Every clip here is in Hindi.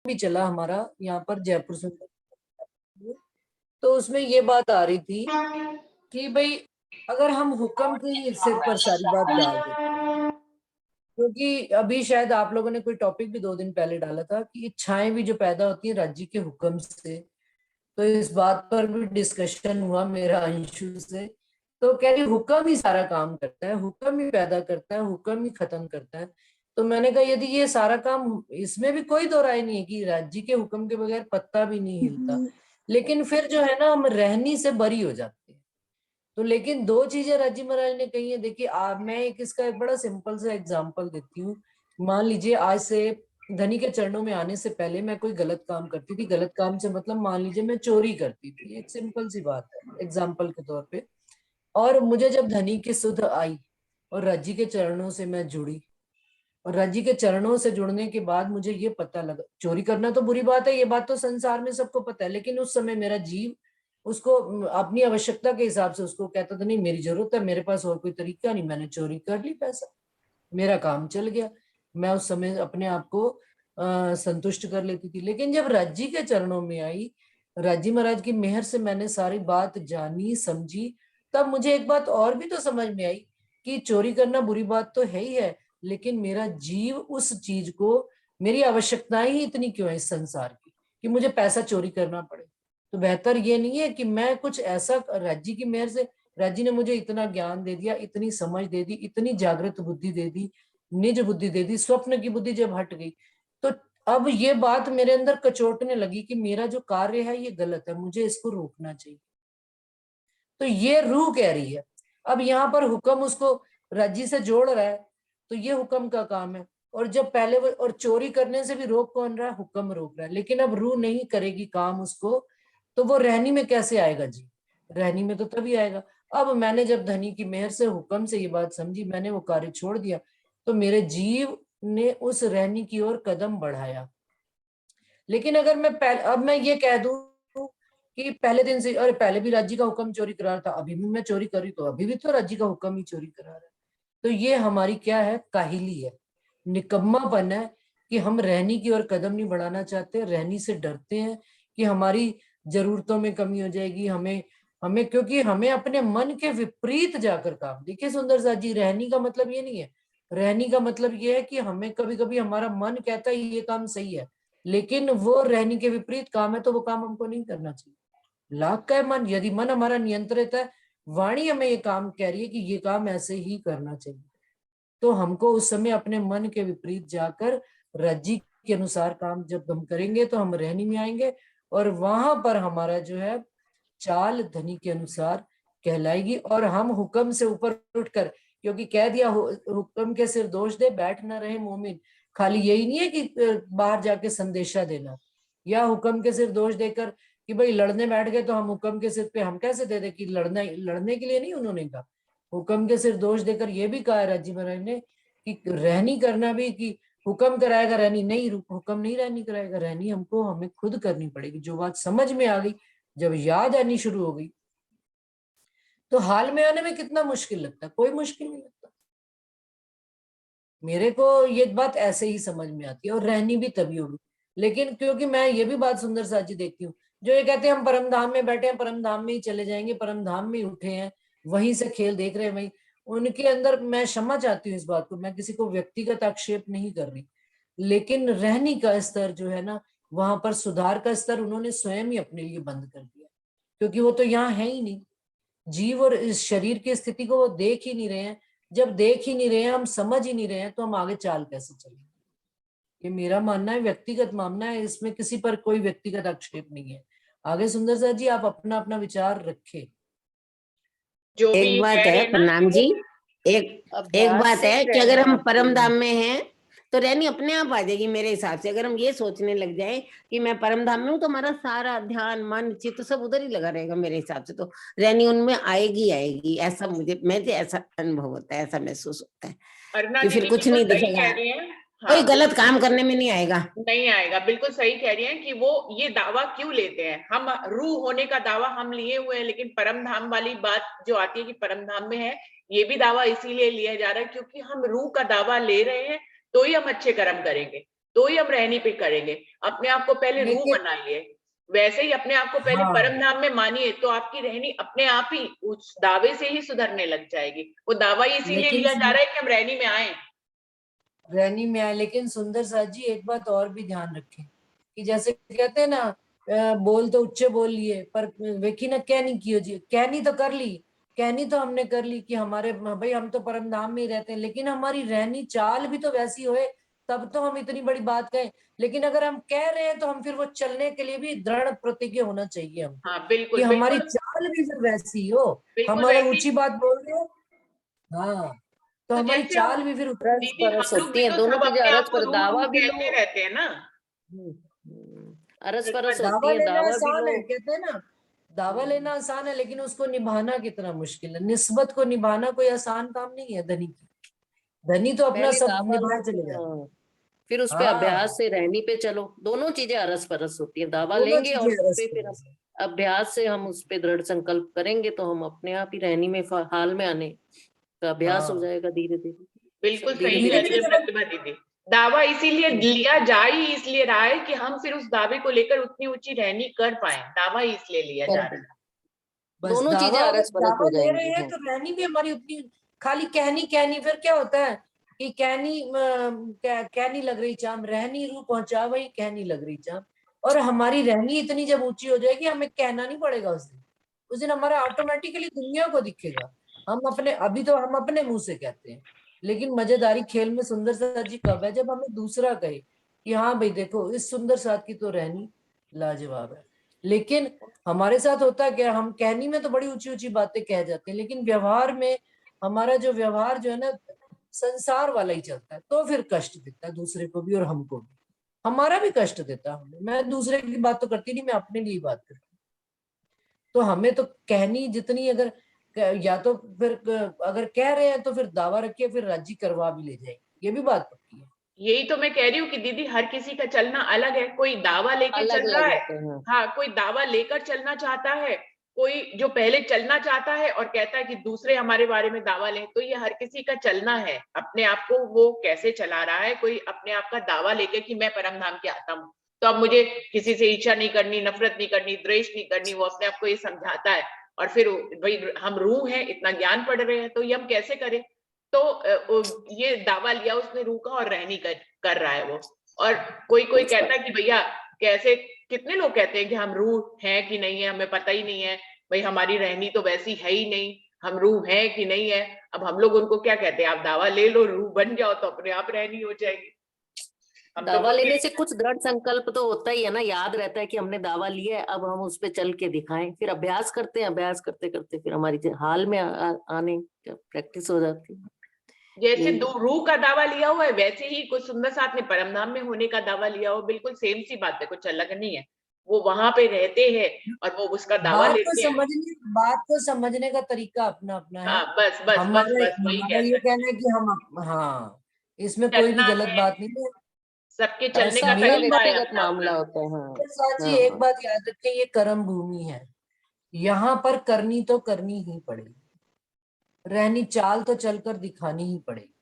भी चला हमारा यहाँ पर जयपुर से, तो उसमें ये बात आ रही थी कि भाई अगर हम हुक्म के सिर पर सारी बात डाल देते, क्योंकि अभी शायद आप लोगों ने कोई टॉपिक भी 2 दिन पहले डाला था कि इच्छाएं भी जो पैदा होती हैं राज्य के हुक्म से, तो इस बात पर भी डिस्कशन हुआ मेरा अंशु से। तो कह रही हुक्म ही सारा काम करता है, हुक्म ही पैदा करता है, हुक्म ही खत्म करता है। तो मैंने कहा यदि ये सारा काम, इसमें भी कोई दो राय नहीं है कि राज्य के हुक्म के बगैर पत्ता भी नहीं हिलता, लेकिन फिर जो है ना हम रहनी से बरी हो जाते हैं। तो लेकिन दो चीजें राजी महाराज ने कही है। देखिए मैं इसका एक बड़ा सिंपल सा एग्जांपल देती हूँ। मान लीजिए आज से धनी के चरणों में आने से पहले मैं कोई गलत काम करती थी, गलत काम से मतलब मान लीजिए मैं चोरी करती थी, एक सिंपल सी बात है एग्जाम्पल के तौर पे। और मुझे जब धनी की सुध आई और रज्जी के चरणों से मैं जुड़ी, और रज्जी के चरणों से जुड़ने के बाद मुझे ये पता लगा चोरी करना तो बुरी बात है, ये बात तो संसार में सबको पता है, लेकिन उस समय मेरा जीव उसको अपनी आवश्यकता के हिसाब से उसको कहता था नहीं मेरी जरूरत है, मेरे पास और कोई तरीका नहीं, मैंने चोरी कर ली पैसा, मेरा काम चल गया, मैं उस समय अपने आप को संतुष्ट कर लेती थी। लेकिन जब राज्जी के चरणों में आई, राज्जी महाराज की मेहर से मैंने सारी बात जानी समझी, तब मुझे एक बात और भी तो समझ में आई कि चोरी करना बुरी बात तो है ही है, लेकिन मेरा जीव उस चीज को, मेरी आवश्यकताएं ही इतनी क्यों है इस संसार की कि मुझे पैसा चोरी करना पड़े। तो बेहतर ये नहीं है कि मैं कुछ ऐसा, राज्य की मेहर से राज्य ने मुझे इतना ज्ञान दे दिया, इतनी समझ दे दी, इतनी जागृत बुद्धि दे दी, निज बुद्धि दे दी, स्वप्न की बुद्धि जब हट गई, तो अब ये बात मेरे अंदर कचोटने लगी कि मेरा जो कार्य है ये गलत है, मुझे इसको रोकना चाहिए। तो ये रूह कह रही है। अब यहाँ पर हुक्म उसको राज्य से जोड़ रहा है, तो ये हुक्म का काम है। और जब पहले वो, और चोरी करने से भी रोक कौन रहा है? हुक्म रोक रहा है। लेकिन अब रूह नहीं करेगी काम उसको, तो वो रहनी में कैसे आएगा जी? रहनी में तो तभी आएगा। अब मैंने जब धनी की मेहर से हुक्म से ये बात समझी, मैंने वो कार्य छोड़ दिया, तो मेरे जीव ने उस रहनी की ओर कदम बढ़ाया। लेकिन अगर मैं अब मैं ये कह दूं कि पहले दिन से, अरे पहले भी राज्य का हुक्म चोरी करा रहा था, अभी भी मैं चोरी कर रही, तो अभी भी तो राज्य का हुक्म ही चोरी करा रहा है। तो ये हमारी क्या है? काहिली है, निकम्मापन है कि हम रहनी की ओर कदम नहीं बढ़ाना चाहते, रहनी से डरते हैं कि हमारी जरूरतों में कमी हो जाएगी, हमें हमें क्योंकि हमें अपने मन के विपरीत जाकर काम। देखिए सुंदर सा जी, रहनी का मतलब ये नहीं है, रहनी का मतलब ये है कि हमें कभी कभी हमारा मन कहता है ये काम सही है, लेकिन वो रहनी के विपरीत काम है, तो वो काम हमको नहीं करना चाहिए। लाख का है मन, यदि मन हमारा नियंत्रित है, वाणी हमें ये काम कह रही है कि ये काम ऐसे ही करना चाहिए, तो हमको उस समय अपने मन के विपरीत जाकर रज्जी के अनुसार काम जब हम करेंगे तो हम रहनी में आएंगे, और वहां पर हमारा जो है चाल धनी के अनुसार कहलाएगी, और हम हुक्म से ऊपर उठकर, क्योंकि कह दिया हुक्म के सिर दोष दे बैठ ना रहे मोमिन, खाली यही नहीं है कि बाहर जाके संदेशा देना, या हुक्म के सिर दोष देकर कि भाई लड़ने बैठ गए तो हम हुक्म के सिर पे हम कैसे दे दे कि लड़ने के लिए नहीं उन्होंने कहा। हुक्म के सिर दोष देकर ये भी कहा है राज्य महाराज ने कि रहनी करना भी, कि हुक्म कराएगा रहनी नहीं, हुक्म नहीं रहनी कराएगा, रहनी हमको हमें खुद करनी पड़ेगी। जो बात समझ में आ गई, जब याद आनी शुरू हो गई, तो हाल में आने में कितना मुश्किल लगता है? कोई मुश्किल नहीं लगता। मेरे को ये बात ऐसे ही समझ में आती है, और रहनी भी तभी होगी। लेकिन क्योंकि मैं ये भी बात सुंदर साची देखती हूँ, जो ये कहते हैं हम परम धाम में बैठे हैं, परम धाम में ही चले जाएंगे, परम धाम में ही उठे हैं, वहीं से खेल देख रहे हैं, वहीं उनके अंदर, मैं क्षमा चाहती हूँ इस बात को, मैं किसी को व्यक्तिगत आक्षेप नहीं कर रही, लेकिन रहनी का स्तर जो है ना, वहां पर सुधार का स्तर उन्होंने स्वयं ही अपने लिए बंद कर दिया, क्योंकि वो तो यहाँ है ही नहीं। जीव और इस शरीर की स्थिति को वो देख ही नहीं रहे हैं। जब देख ही नहीं रहे हैं, हम समझ ही नहीं रहे हैं, तो हम आगे चाल कैसे चलेंगे? ये मेरा मानना है, व्यक्तिगत मानना है, इसमें किसी पर कोई व्यक्तिगत आक्षेप नहीं है। आगे सुंदर सर जी आप अपना अपना विचार रखे। जो भी एक बात कह रहे है हैं ना, प्रणाम जी, एक बात है कि अगर हम परम धाम में हैं तो रहनी अपने आप आ जाएगी। मेरे हिसाब से अगर हम ये सोचने लग जाए कि मैं परम धाम में हूँ तो हमारा सारा ध्यान मन चित्त सब उधर ही लगा रहेगा, मेरे हिसाब से तो रहनी उनमें आएगी आएगी, ऐसा मुझे ऐसा अनुभव होता है, ऐसा महसूस होता है अरुणा कि फिर दीदी कुछ बिल्कुल नहीं सही दिखेगा, कह रही हैं। कोई हाँ, गलत काम करने में नहीं आएगा। नहीं आएगा, बिल्कुल सही कह रही हैं कि वो ये दावा क्यों लेते हैं, हम रूह होने का दावा हम लिए हुए हैं, लेकिन परम धाम वाली बात जो आती है कि परम धाम में है, ये भी दावा इसीलिए लिया जा रहा है क्योंकि हम रूह का दावा ले रहे हैं, तो ही हम अच्छे कर्म करेंगे। तो ही हम रहनी पे करेंगे। अपने आप को पहले रूह लेकिन बनाइए, वैसे ही अपने आप को पहले हाँ परम धाम में मानिए, तो आपकी रहनी अपने आप ही उस दावे से ही सुधरने लग जाएगी। वो दावा ही इसीलिए लेकिन लिया जा रहा है कि हम रहनी में आए। रहनी में आए। लेकिन सुंदर साथ जी एक बात और भी ध्यान रखें कि जैसे कहते हैं ना, बोल तो उच्चे बोल लिए पर वेखी ना कहनी कियो जी। कहनी तो कर ली, कहनी तो हमने कर ली कि हमारे भाई हम तो परम धाम में ही रहते हैं, लेकिन हमारी रहनी चाल भी तो वैसी होए, तब तो हम इतनी बड़ी बात कहें। लेकिन अगर हम कह रहे हैं तो हम फिर वो चलने के लिए भी दृढ़ प्रतिज्ञ होना चाहिए हम, हाँ कि बिल्कुल हमारी बिल्कुल चाल भी फिर वैसी हो। बिल्कुल हम अगर वैसी। ऊंची बात बोल रहे हो, हाँ, तो तो हमारी जैसे हम, चाल भी फिर अरस दीदी परस हम लोग होती भी है, तो दोनों सब चीजें अपने अरस आप को पर रूह दावा रूह भी लो। कहते रहते हैं ना। अरस एक परस बार होती दावा है, लेना दावा भी आसान लो। है, कहते हैं ना, दावा लेना आसान है, लेकिन उसको निभाना कितना मुश्किल है। निस्बत को निभाना कोई आसान काम नहीं है धनी की। धनी तो अपना पहले सब दावा लो, निभाए चले जाते। हाँ, फिर उस पे हाँ, अभ्यास से रहनी पे चलो। दोनों चीजें अरस परस होती है, दावा दोनों लेंगे और चीजें उस रस पे फिर हम अभ्यास से हम उस पे दृढ़ संकल्प करेंगे तो हम अपने आप ही रहनी में हाल में आने का अभ्यास हो हाँ, जाएगा धीरे धीरे। बिल्कुल धीरे सही धीरे कह धीरे रही धीरे है जब प्रतिभा दीदी। दावा इसीलिए लिया जा ही इसलिए रहा है कि हम फिर उस दावे को लेकर उतनी ऊंची रहनी कर पाए। दावा ही इसलिए लिया जा रहा कर, है। बस दोनों चीजें दावा, अगर अरस परस दावा हो ले रहे जाएंगी। हैं हाँ, तो रहनी भी हमारी उतनी, खाली कहनी कहनी फिर क्या होता है कि कहनी कहनी लग रही चाम, रहनी रू पहुंचा वही कहनी लग रही चाम। और हमारी रहनी इतनी जब ऊंची हो जाएगी हमें कहना नहीं पड़ेगा उस दिन हमारा ऑटोमेटिकली दुनिया को दिखेगा। हम अपने, अभी तो हम अपने मुंह से कहते हैं, लेकिन मजेदारी खेल में सुंदर साथ जी कब है जब हमें दूसरा कहे कि हाँ भाई देखो इस सुंदर साथ की तो रहनी लाजवाब है। लेकिन हमारे साथ होता है क्या, हम कहनी में तो बड़ी ऊंची ऊंची बातें कह जाते हैं, लेकिन व्यवहार में हमारा जो व्यवहार जो है ना संसार वाला ही चलता है, तो फिर कष्ट देता है दूसरे को भी और हमको भी। हमारा भी कष्ट देता है हमें। मैं दूसरे की बात तो करती नहीं, मैं अपने लिए बात करती हूँ। तो हमें तो कहनी जितनी, अगर या तो फिर अगर कह रहे हैं तो फिर दावा रखिए, फिर राजी करवा भी ले जाएंगे, ये भी बात पक्की है। यही तो मैं कह रही हूँ कि दीदी हर किसी का चलना अलग है। कोई दावा लेके अलग चल रहा अलग है, होते हैं। हाँ कोई दावा लेकर चलना चाहता है, कोई जो पहले चलना चाहता है और कहता है कि दूसरे हमारे बारे में दावा लें। तो ये हर किसी का चलना है, अपने आप को वो कैसे चला रहा है। कोई अपने आप का दावा लेके कि मैं परम धाम के आता हूँ, तो अब मुझे किसी से इच्छा नहीं करनी, नफरत नहीं करनी, द्वेष नहीं करनी, वो अपने आप को ये समझाता है। और फिर भाई हम रूह हैं, इतना ज्ञान पढ़ रहे हैं, तो ये हम कैसे करें। तो ये दावा लिया उसने रूह का और रहनी कर रहा है वो। और कोई कोई कहता है कि भैया कैसे, कितने लोग कहते हैं कि हम रूह हैं कि नहीं है हमें पता ही नहीं है, भाई हमारी रहनी तो वैसी है ही नहीं, हम रूह हैं कि नहीं है। अब हम लोग उनको क्या कहते हैं, आप दावा ले लो रूह बन जाओ तो अपने आप रहनी हो जाएगी। हम तो दावा बोलते लेने हैं से कुछ दृढ़ संकल्प तो होता ही है ना, याद रहता है कि हमने दावा लिया है, अब हम उस पे चल के दिखाएं। फिर अभ्यास करते हैं, अभ्यास करते करते फिर हमारी हाल में आने का प्रैक्टिस हो जाती है। जैसे यही दो रूह का दावा लिया हुआ है, वैसे ही कुछ सुंदर साथ ने परमधाम में होने का दावा लिया हो, बिल्कुल सेम सी बात है, कुछ अलग नहीं है। वो वहां पे रहते हैं और वो उसका दावा लेते हैं। बात को समझने का तरीका अपना अपना है। हाँ बस बस बस हमारा बस वही हमारा कह ये सकते कहना है हैं। कि हम, हाँ, इसमें कोई भी चलना गलत है, बात नहीं है। सबके चलने का सबका मेन तरीका बात है व्यक्तिगत अपना मामला अपना। होता है। हाँ, साची, एक हाँ, बात याद रखें, ये कर्म भूमि है, यहाँ पर करनी तो करनी ही पड़ेगी। रहनी चाल तो चलकर दिखानी ही पड़ेगी।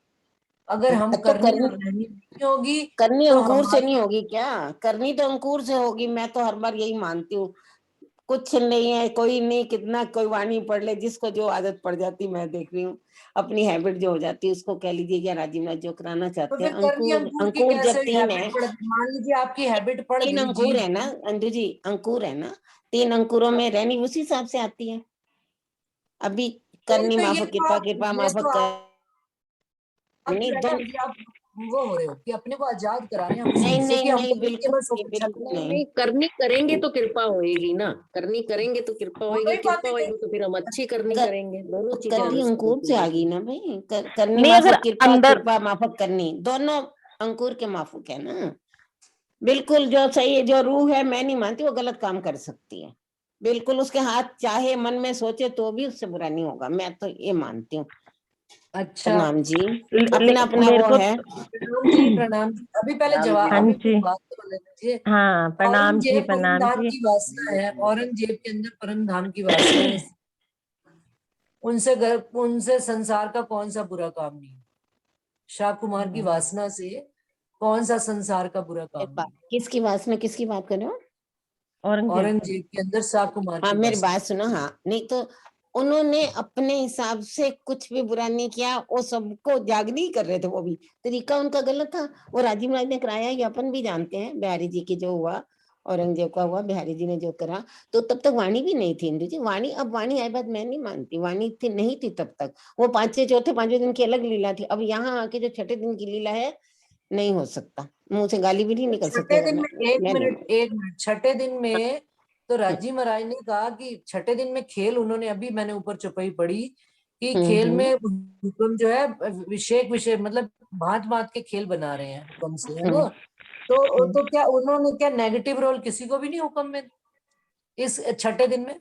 अगर हम तो करनी करनी और रहनी नहीं होगी करनी तो अंकुर से हमारी, नहीं होगी क्या? करनी तो अंकुर से होगी, मैं तो हर बार यही मानती हूँ। कुछ नहीं है, कोई नहीं, कितना कोई वाणी पढ़ ले, जिसको जो आदत पड़ जाती, मैं देख रही हूँ अपनी हैबिट जो हो जाती है, उसको कह लीजिए क्या राजीव जो कराना तो चाहते हैं। फिर करनी अंकुर अंकुर की अंकुर कैसे जब तीन है, हैबिट पड़, मान लीजिए आपकी हैबिट पड़ तीन गई अंकुर जीव है ना की। अंजू जी, अंकुर है ना, 3 अंकुरों में रहनी उसी हिसाब से आती है। अभी नहीं करनी तो ये माफक तो कृपा, आप, कृपा ये तो माफक आप करनी क्या दोनों। कीजिए, आप वो हो रहे हो कि अपने को आजाद करा रहे हैं हम इस नहीं चीज से नहीं कि हमको नहीं, देख के बिल्कुल बस वो नहीं, अच्छा बिल्कुल लगता है। नहीं नहीं, करनी करेंगे तो कृपा होएगी ना, करनी करेंगे तो कृपा दोनों होएगी, ही कृपा बातें होएगी कही। तो फिर हम अच्छी करनी अगर करेंगे। दोनों चीजें करनी अरस अंकुर परस से हो आ जाती गई है। ना भाई, करनी नहीं अगर माफक कृपा, अंदर कृपा माफक करनी, दोनों अंकुर के माफक है ना। बिल्कुल जो सही है, जो रूह है, मैं नहीं मानती वो गलत काम कर सकती है। बिल्कुल उसके हाथ चाहे मन में सोचे तो भी उससे बुरा नहीं होगा, मैं तो ये मानती हूँ। अच्छा, प्रणाम जी, अपना अपना मेरे वो को है। प्रणाम जी, प्रणाम जी। अभी पहले राम जवाब, जी। हाँ अभी जी, मेरी बात तो बोलने दीजिए। हाँ प्रणाम जी, औरंगजेब परम प्रणाम धाम जी। की वासना है, औरंगजेब के अंदर परम धाम की वासना है, उनसे संसार का कौन सा बुरा काम नहीं। शाह कुमार की वासना से कौन सा संसार का बुरा काम नहीं। किसकी वासना, किसकी बात कर रहे हो? औरंगजेब के अंदर शाकुमार हाँ की मेरी वासना। बात सुनो। हाँ नहीं तो उन्होंने अपने हिसाब से कुछ भी बुरा नहीं किया, वो सबको जागनी ही कर रहे थे, वो भी तरीका उनका गलत था। वो राजीव महाराज ने कराया, ये अपन भी जानते हैं, बिहारी जी की जो हुआ, औरंगजेब का हुआ, बिहारी जी ने जो करा। तो तब तक वाणी भी नहीं थी इंदु जी, वाणी, अब वाणी आई बात मैं नहीं मानती, वाणी थी नहीं थी तब तक। वो चौथे पांचवें दिन की अलग लीला थी। अब यहाँ आके जो छठे दिन की लीला है, नहीं हो सकता, मुंह से गाली भी नहीं निकल सकती, छठे दिन वरना में, एक मैं नहीं मिनट एक मिनट, छठे दिन में तो मानती। राजी महाराज ने कहा कि छठे दिन में खेल, उन्होंने अभी मैंने ऊपर चौपाई पढ़ी कि खेल में हुक्म जो है विषय विषय मतलब भांत भांत के खेल बना रहे हैं हुक्म से, है ना। तो क्या उन्होंने क्या नेगेटिव रोल किसी को भी नहीं हुक्म में इस छठे दिन में?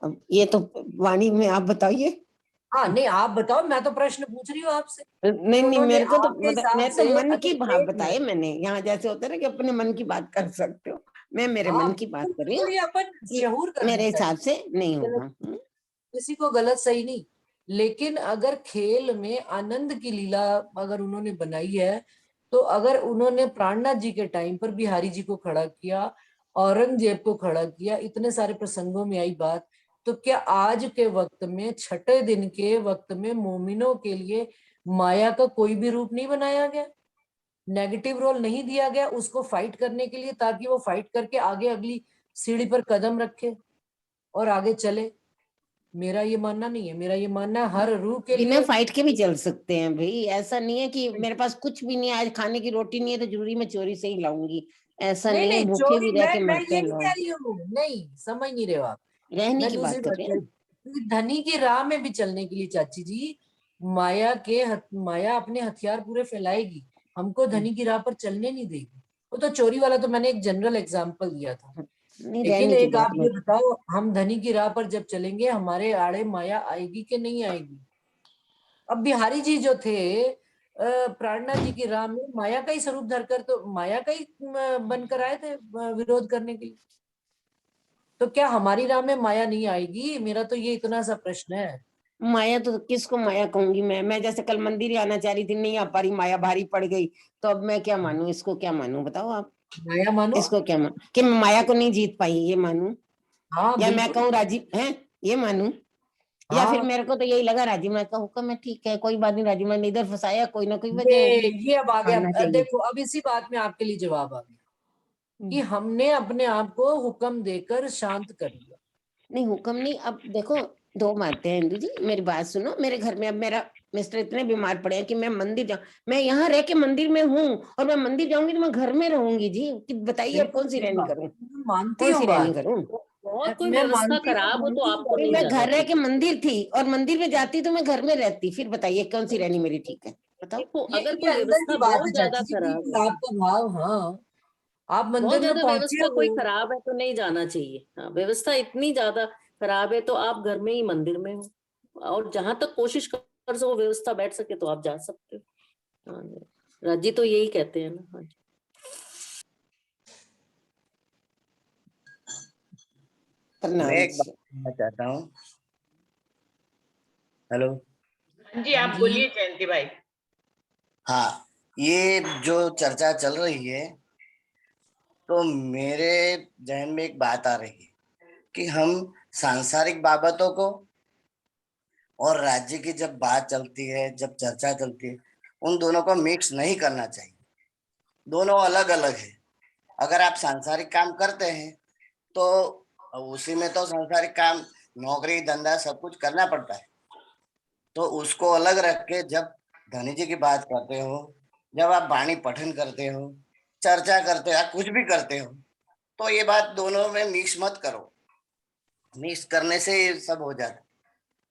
अब ये तो वाणी में आप बताइए। हाँ नहीं, आप बताओ, मैं तो प्रश्न पूछ रही हूँ आपसे। नहीं नहीं, उन्होंने मेरे को तो आपके मतलब हिसाब मैं तो से, मन की अगर भाव एक बताए मिनट, मैंने, यहाँ जैसे होता है ना कि अपने मन की बात कर सकते हो, मैं मेरे हाँ मन की बात कर रही हूँ थोड़ी अपन कि शहूर करना मेरे हिसाब चाहिए, से नहीं होगा। किसी को गलत सही नहीं। लेकिन अगर खेल में आनंद की लीला अगर उन्होंने बनाई है, तो अगर उन्होंने प्राणनाथ जी के टाइम पर बिहारी जी को खड़ा किया, औरंगजेब को खड़ा किया, इतने सारे प्रसंगों में आई बात, तो क्या आज के वक्त में, छठे दिन के वक्त में, मोमिनों के लिए माया का कोई भी रूप नहीं बनाया गया, नेगेटिव रोल नहीं दिया गया उसको फाइट करने के लिए, ताकि वो फाइट करके आगे अगली सीढ़ी पर कदम रखे और आगे चले? मेरा ये मानना नहीं है, मेरा ये मानना है हर रूह के बिना लिए। फाइट के भी चल सकते हैं भाई, ऐसा नहीं है कि मेरे पास कुछ भी नहीं है, आज खाने की रोटी नहीं है तो जरूरी मैं चोरी से ही लाऊंगी, ऐसा नहीं नहीं है, नहीं, भूखे चोरी, भी रह के मैं मरते ये हैं नहीं कह लोग। रही हूँ, नहीं समझ नहीं रहे हो आप। रहने मैं की दूसरी बात कर बात रहे कर रही हैं। हूँ कि धनी की राह में भी चलने के लिए चाची जी, माया अपने हथियार पूरे फैलाएगी, हमको धनी की राह पर चलने नहीं देगी। वो तो चोरी वाला तो मैंने एक जनरल एग्जांपल दिया था। नहीं, लेकिन रहने की एक बात आप में ये बताओ, हम धनी की राह पर जब चलेंगे, हमारे आड़े माया आएगी कि नहीं आएगी? अब बिहारी जी जो थे, प्राणनाथ जी की राह में माया का ही स्वरूप धरकर, तो माया का ही बनकर आए थे विरोध करने के लिए। तो क्या हमारी राह में माया नहीं आएगी? मेरा तो ये इतना सा प्रश्न है। माया तो किसको माया कहूंगी मैं जैसे कल मंदिर ही आना चाह रही थी, नहीं आ पा रही, माया भारी पड़ गई, तो अब मैं क्या मानूं, इसको क्या मानूं बताओ आप? माया मानो। इसको क्या मानूं कि मैं माया को नहीं जीत पाई, ये मानूं? हाँ या मैं बिल्कुल। कहूँ राजीव है, ये मानूं? या फिर हाँ, मेरे को तो यही लगा राजीव महाराज का हुक्म है, ठीक है कोई बात नहीं, राजीव महाराज ने इधर फंसाया, कोई ना कोई वजह होगी, ये अब आ गया। मानना चाहिए। देखो, अब इसी बात में आपके लिए जवाब आ गया कि हम्म। हमने अपने आप को हुक्म देकर शांत कर लिया। नहीं हुक्म नहीं, अब देखो दो बातें हैं इंदु जी, मेरी बात सुनो। मेरे घर में अब मेरा मिस्टर इतने बीमार पड़े हैं कि मैं मंदिर जाऊं, मैं यहाँ रह के मंदिर में हूँ, और मैं मंदिर जाऊंगी तो मैं घर में रहूंगी जी, कि बताइए अब बिल्कुल कौन सी सही रहनी बात, करूं, मैं मानती कौन हूँ सी रहनी बात, करूं? बहुत कोई मैं व्यवस्था मानती हूँ, खराब हो तो मानती हूँ आपको अरे नहीं मैं जाना घर रह के चाहिए। मंदिर थी, और मंदिर में जाती तो मैं घर में रहती, फिर बताइए कौन सी रहनी मेरी ठीक है, बताओ। देखो अगर ये कोई अंदर की व्यवस्था बात है बहुत ज्यादा चाची जी, खराब बिल्कुल है, आपका भाव। हाँ, आप बहुत मंदिर में ज्यादा पहुंचे व्यवस्था हो। कोई खराब है तो नहीं जाना चाहिए। हाँ, व्यवस्था इतनी ज्यादा खराब है तो आप घर में ही मंदिर में हो, और जहां तक कोशिश कर सको व्यवस्था बैठ सके तो आप जा सकते हो। हाँ जी, राजी तो यही कहते हैं ना। हाँ जी। मैं प्रणाम एक बात जी। कहना चाहता हूँ। हेलो। हाँ जी, हाँ आप जी। बोलिए जयंती भाई। हाँ, ये जो चर्चा चल रही है, तो मेरे जहन में एक बात आ रही है कि हम सांसारिक बाबतों को और राज्य की जब बात चलती है, जब चर्चा चलती है, उन दोनों को मिक्स नहीं करना चाहिए। दोनों अलग अलग है। अगर आप सांसारिक काम करते हैं तो उसी में तो सांसारिक काम, नौकरी धंधा सब कुछ करना पड़ता है, तो उसको अलग रख के जब धनी जी की बात करते हो, जब आप वाणी पठन करते हो, चर्चा करते हो या कुछ भी करते हो, तो ये बात दोनों में मिक्स मत करो। मिक्स करने से ये सब हो जाता है।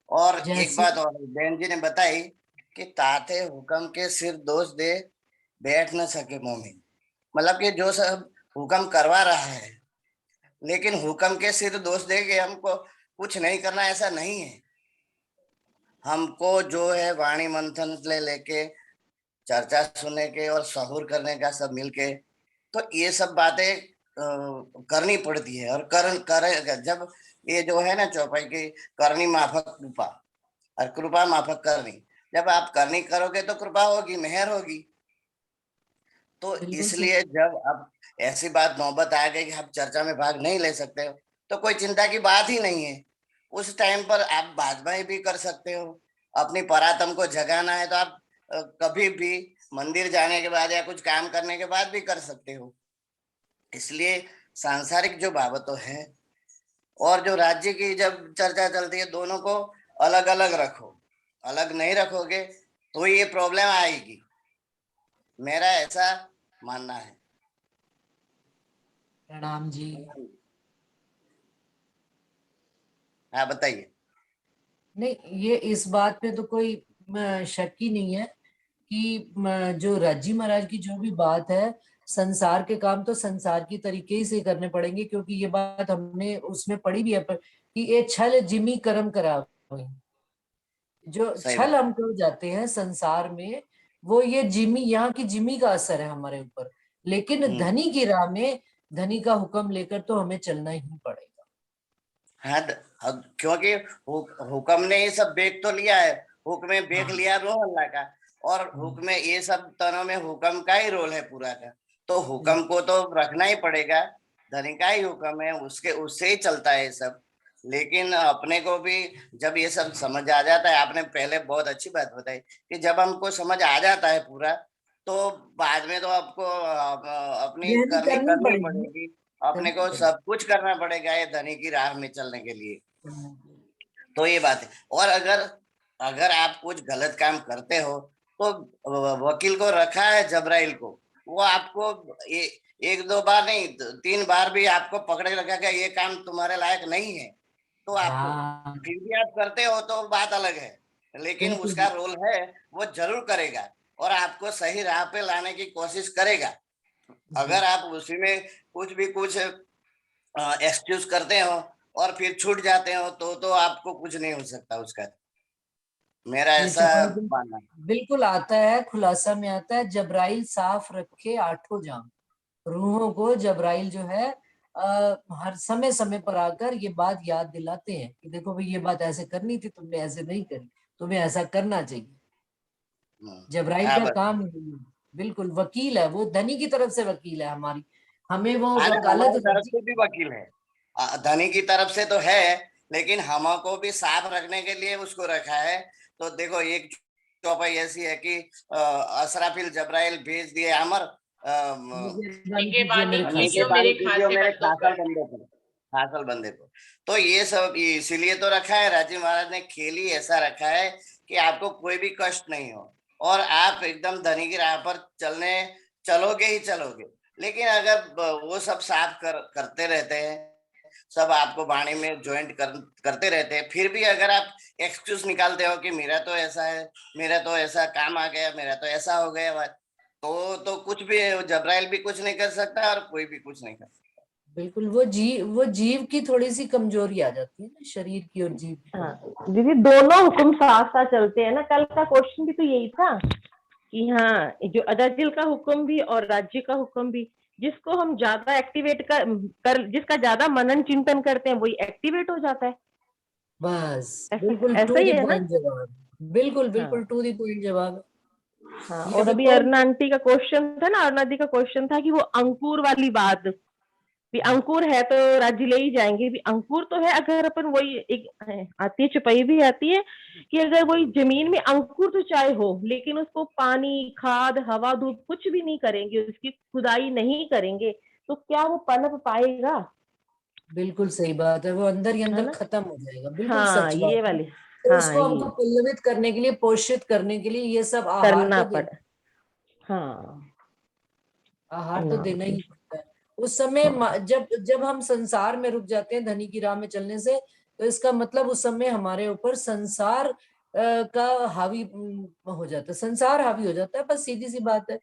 और एक जैसे बात और बहन जी ने बताई कि ताते हुक्म के सिर दोष दे बैठ न सके मोमिन। मतलब कि जो सब हुक्म करवा रहा है, लेकिन हुक्म के सिर दोष दे के हमको कुछ नहीं करना, ऐसा नहीं है। हमको जो है वाणी मंथन ले लेके चर्चा सुनने के और सहूर करने का सब मिलके, तो ये सब बातें करनी पड़ती है। और जब ये जो है ना चौपाई की, करनी माफक कृपा और कृपा माफक करनी, जब आप करनी करोगे तो कृपा होगी, मेहर होगी। तो बिल्कुल सही। इसलिए जब अब ऐसी बात नौबत आ गई कि आप चर्चा में भाग नहीं ले सकते हो, तो कोई चिंता की बात ही नहीं है। उस टाइम पर आप बाजबाई भी कर सकते हो। अपनी परातम को जगाना है तो आप कभी भी मंदिर जाने के बाद या कुछ काम करने के बाद भी कर सकते हो। इसलिए सांसारिक जो बाबतों है और जो राज्य की जब चर्चा चलती है, दोनों को अलग अलग रखो। अलग नहीं रखोगे तो ये प्रॉब्लम आएगी, मेरा ऐसा मानना है। प्रणाम जी। हाँ बताइए। नहीं, ये इस बात पे तो कोई शक ही नहीं है कि जो राजी महाराज की जो भी बात है, संसार के काम तो संसार की तरीके से करने पड़ेंगे, क्योंकि ये बात हमने उसमें पढ़ी भी है कि ये छल जिमी कर्म करा हुए। जो सही छल बात। हम कर जाते हैं संसार में, वो ये जिमी, यहाँ की जिमी का असर है हमारे ऊपर। लेकिन हम्म। धनी की राह में धनी का हुक्म लेकर तो हमें चलना ही पड़ेगा। हाँ क्योंकि हुक्म ने ये सब बेच तो लिया है, हुक्म में बेच हाँ लिया रूह अल्लाह का, और हाँ, हुक्म में ये सब तरह में हुक्म का ही रोल है पूरा का। तो हुक्म बिल्कुल। को तो रखना ही पड़ेगा, धनी का ही हुक्म है, उसके उससे ही चलता है ये सब। लेकिन अपने को भी जब ये सब समझ आ जाता है, आपने पहले बहुत अच्छी बात बताई कि जब हमको समझ आ जाता है पूरा, तो बाद में तो आपको अपनी मेहनत करनी करनी करनी पड़ेगी, पड़ेगी। अपने करनी को पड़ेगी। सब कुछ करना पड़ेगा ये धनी की राह में चलने के लिए। हम्म, तो ये बात है। और अगर अगर आप कुछ गलत काम करते हो, तो वकील को रखा है, जबराइल को, वो आपको एक दो बार नहीं, 3 बार भी आपको पकड़ के रखा कि ये काम तुम्हारे लायक नहीं है, तो आपको हाँ फिर भी आप करते हो तो बात अलग है। लेकिन बिल्कुल। उसका रोल है, वो जरूर करेगा और आपको सही राह पे लाने की कोशिश करेगा। जी अगर आप उसी में कुछ एक्सक्यूज करते हो और फिर छूट जाते हो, तो आपको कुछ नहीं हो सकता उसका। मेरा ये ऐसा चौपाई मानना है। बिल्कुल आता है, खुलासा में आता है, जबराइल साफ रखे आठों जाम। रूहों को जबराइल जो है हर समय समय पर आकर ये बात याद दिलाते हैं कि देखो भाई, ये बात ऐसे करनी थी, तुमने ऐसे नहीं करी, तुम्हें ऐसा करना चाहिए। जबराइल हाँ का बस। काम है। बिल्कुल वकील है वो, धनी की तरफ से वकील है हमारी। हमें वो हाँ ना, वकालत हमारी तरफ राजी। से भी वकील है। धनी की तरफ से तो है, लेकिन हमको भी साफ रखने के लिए उसको रखा है। तो देखो, एक चौपाई ऐसी है कि असराफिल जबराइल भेज दिए अमर, निगहबानी कीजिए निगहबानी मेरे नीचे खासे। कीजियो बारी मेरे कीजिए खासे मेरे बंदों खासल पर। बंदे को, खासल बंदे को। तो ये सब इसीलिए तो रखा है, राजी महाराज ने खेल ही ऐसा रखा है कि आपको कोई भी कष्ट नहीं हो और आप एकदम धनी की राह पर चलोगे ही चलोगे। लेकिन अगर वो सब साफ करते रहते हैं, सब आपको वाणी में ज्वाइंट करते रहते हैं, फिर भी अगर आप एक्सक्यूज निकालते हो कि मेरा तो ऐसा है, मेरा तो ऐसा काम आ गया, मेरा तो ऐसा हो गया बात, तो कुछ भी जबराइल भी कुछ नहीं कर सकता और कोई भी कुछ नहीं कर सकता। बिल्कुल वो जीव की थोड़ी सी कमजोरी आ जाती है ना, शरीर की और जीव की हाँ कमजोरी। दीदी, दोनों हुक्म साथ साथ चलते हैं ना। कल का क्वेश्चन भी तो यही था कि हाँ, जो अजाजिल का हुक्म भी और राज्य का हुक्म भी, जिसको हम ज्यादा एक्टिवेट कर जिसका ज्यादा मनन चिंतन करते हैं वही एक्टिवेट हो जाता है। बस ऐसा बिल्कुल ऐसा टू ही द है ना। पॉइंट जवाब। बिल्कुल हाँ बिल्कुल टू द पॉइंट जवाब। हाँ। ये और अभी अभी कौन। अरुणा आंटी का क्वेश्चन था ना, अरुणा दी का क्वेश्चन था कि वो अंकुर वाली बात भी, अंकुर है तो राज्य ले ही जाएंगे भी। अंकुर तो है, अगर अपन वही एक आती है चुपाई भी आती है कि अगर वही जमीन में अंकुर तो चाहे हो, लेकिन उसको पानी खाद हवा धूप कुछ भी नहीं करेंगे, उसकी खुदाई नहीं करेंगे, तो क्या वो पनप पाएगा? बिल्कुल सही बात है, वो अंदर ही है अंदर ना। खत्म हो जाएगा। बिल्कुल हाँ सच ये बात है। वाली। तो हाँ उसको ये हमको पल्लवित करने के लिए, पोषित करने के लिए ये सब आहार करना तो पड़। देना, हाँ आहार तो ना। देना ही पड़ता है। उस समय हाँ जब जब हम संसार में रुक जाते हैं धनी की राह में चलने से, तो इसका मतलब उस समय हमारे ऊपर संसार का हावी हो जाता है, संसार हावी हो जाता है, बस सीधी सी बात है।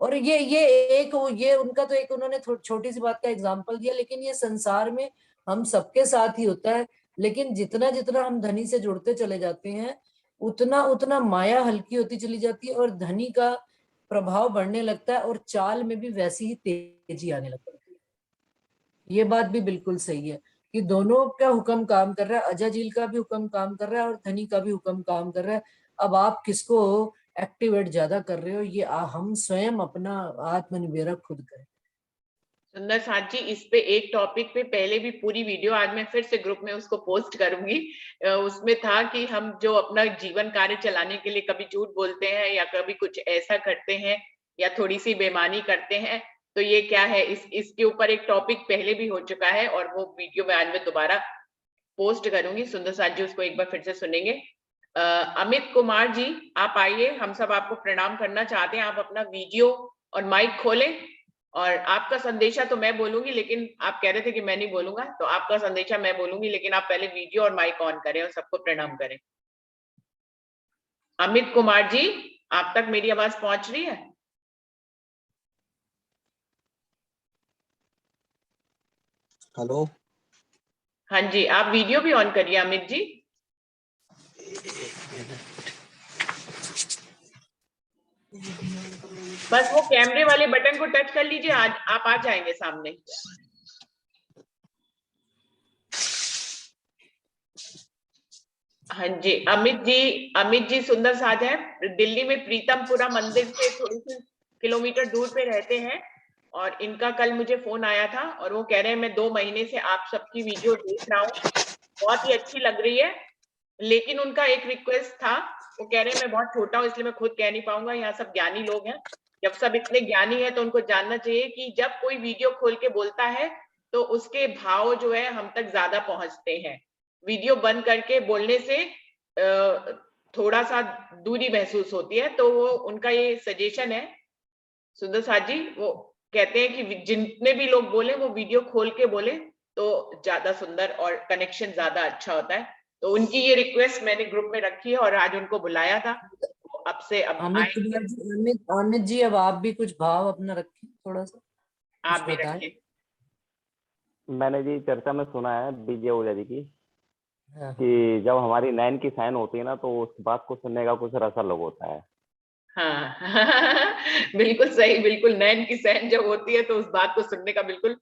और ये उनका तो एक उन्होंने छोटी सी बात का एग्जांपल दिया, लेकिन ये संसार में हम सबके साथ ही होता है। लेकिन जितना जितना हम धनी से जुड़ते चले जाते हैं, उतना उतना माया हल्की होती चली जाती है और धनी का प्रभाव बढ़ने लगता है और चाल में भी वैसी ही तेजी आने लग पड़ती है। ये बात भी बिल्कुल सही है कि दोनों का हुक्म काम कर रहा है, अजाजील का भी हुक्म काम कर रहा है और धनी का भी हुक्म काम कर रहा है। अब आप किसको एक्टिवेट ज्यादा कर रहे हो, ये हम स्वयं अपना आत्मनिर्भर खुद करें। सुंदर साथ जी, इस पे एक टॉपिक पे पहले भी पूरी वीडियो आज मैं फिर से ग्रुप में उसको पोस्ट करूंगी। उसमें था कि हम जो अपना जीवन कार्य चलाने के लिए कभी झूठ बोलते हैं या कभी कुछ ऐसा करते हैं या थोड़ी सी बेईमानी करते हैं, तो ये क्या है, इसके ऊपर एक टॉपिक पहले भी हो चुका है और वो वीडियो में आज मैं दोबारा पोस्ट करूंगी। सुंदर साथ जी उसको एक बार फिर से सुनेंगे। अमित कुमार जी आप आइए, हम सब आपको प्रणाम करना चाहते हैं। आप अपना वीडियो और माइक खोलें और आपका संदेशा तो मैं बोलूंगी, लेकिन आप कह रहे थे कि मैं नहीं बोलूंगा, तो आपका संदेशा मैं बोलूंगी, लेकिन आप पहले वीडियो और माइक ऑन करें और सबको प्रणाम करें। अमित कुमार जी, आप तक मेरी आवाज पहुंच रही है? हेलो। हाँ जी, आप वीडियो भी ऑन करिए अमित जी। बस वो कैमरे वाले बटन को टच कर लीजिए, आज आप आ जाएंगे सामने। हाँ जी, अमित जी सुंदर साज है, दिल्ली में प्रीतमपुरा मंदिर से थोड़ी सी किलोमीटर दूर पे रहते हैं। और इनका कल मुझे फोन आया था और वो कह रहे हैं मैं 2 महीने से आप सबकी वीडियो देख रहा हूँ, बहुत ही अच्छी लग रही है, लेकिन उनका एक रिक्वेस्ट था। वो कह रहे हैं मैं बहुत छोटा हूँ इसलिए मैं खुद कह नहीं पाऊंगा, यहाँ सब ज्ञानी लोग हैं। जब सब इतने ज्ञानी है तो उनको जानना चाहिए कि जब कोई वीडियो खोल के बोलता है तो उसके भाव जो है हम तक ज्यादा पहुंचते हैं। वीडियो बंद करके बोलने से थोड़ा सा दूरी महसूस होती है, तो वो उनका ये सजेशन है सुंदर साथ जी। वो कहते हैं कि जितने भी लोग बोले वो वीडियो खोल के बोले तो ज्यादा सुंदर और कनेक्शन ज्यादा अच्छा होता है। तो उनकी ये रिक्वेस्ट मैंने ग्रुप में रखी है और आज उनको बुलाया था। तो अब से अब अमित कुमार जी, अमित जी अब आप भी कुछ भाव अपना रखिए, थोड़ा सा आप कुछ भी बताएं। रखिए। मैंने जी चर्चा में सुना है डीजे ओझा जी की हाँ, कि जब हमारी नैन की साइन होती है ना तो उस बात को सुनने का कुछ रस अलग होता है। हाँ बिल्कुल सही, बिल्कुल नैन की सहन जब होती है तो उस बात को सुनने का बिल्कुल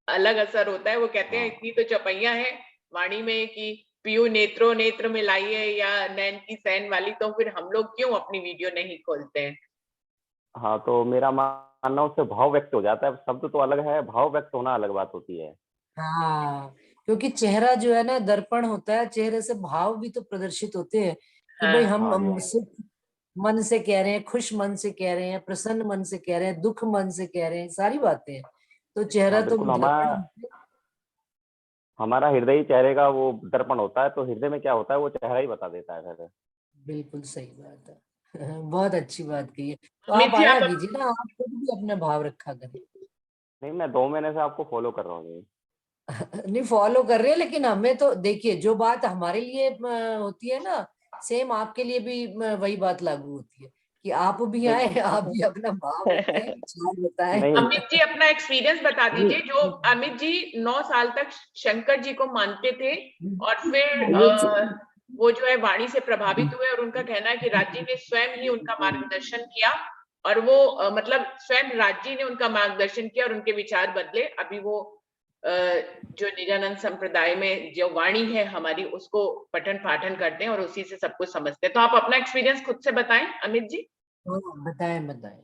अलग असर होता है। वो कहते हैं हाँ इतनी तो चौपैया है वाणी में कि पीयू नेत्रो नेत्र में लाई है या नैन की सहन वाली, तो फिर हम लोग क्यों अपनी वीडियो नहीं खोलते हैं। हाँ, तो मेरा मानना उससे भाव व्यक्त हो जाता है। शब्द तो अलग है, भाव व्यक्त होना अलग बात होती है। हाँ, क्योंकि चेहरा जो है ना दर्पण होता है, चेहरे से भाव भी तो प्रदर्शित होते हैं कि भाई हाँ हाँ जी, हम हाँ सुख मन से कह रहे हैं, खुश मन से कह रहे हैं, प्रसन्न मन से कह रहे हैं, दुख मन से कह रहे हैं, सारी बातें हैं। तो चेहरा हाँ तो बिल्कुल। दर्पण हमारा हृदय ही चेहरे का वो दर्पण होता है, तो हृदय में क्या होता है वो चेहरा ही बता देता है फिर। बिल्कुल सही बात है। बहुत अच्छी बात कही है। तो अमित आप जी आया आप कीजिए ना, आप खुद भी अपना भाव रखा करें। नहीं, मैं 2 महीने से आपको फॉलो कर रहा हूँ जी। नहीं फॉलो कर रहे हैं, लेकिन हमें तो देखिए जो बात हमारे लिए होती है ना, सेम आपके लिए भी वही बात लागू होती है कि आप भी आए, आप भी अपना भाव रखें, विचार बताएं। नहीं अमित जी अपना एक्सपीरियंस बता दीजिए। जो अमित जी 9 साल तक शंकर जी को मानते थे और फिर वो जो है वाणी से प्रभावित हुए और उनका कहना है कि राज्य ने स्वयं ही उनका मार्गदर्शन किया और वो मतलब स्वयं राज्य ने उनका मार्गदर्शन किया और उनके विचार बदले। अभी वो जो निजानंद संप्रदाय में जो वाणी है हमारी उसको पठन पाठन करते हैं और उसी से सब कुछ समझते हैं। तो आप अपना एक्सपीरियंस खुद से बताएं अमित जी। हाँ, बताएं बताएं।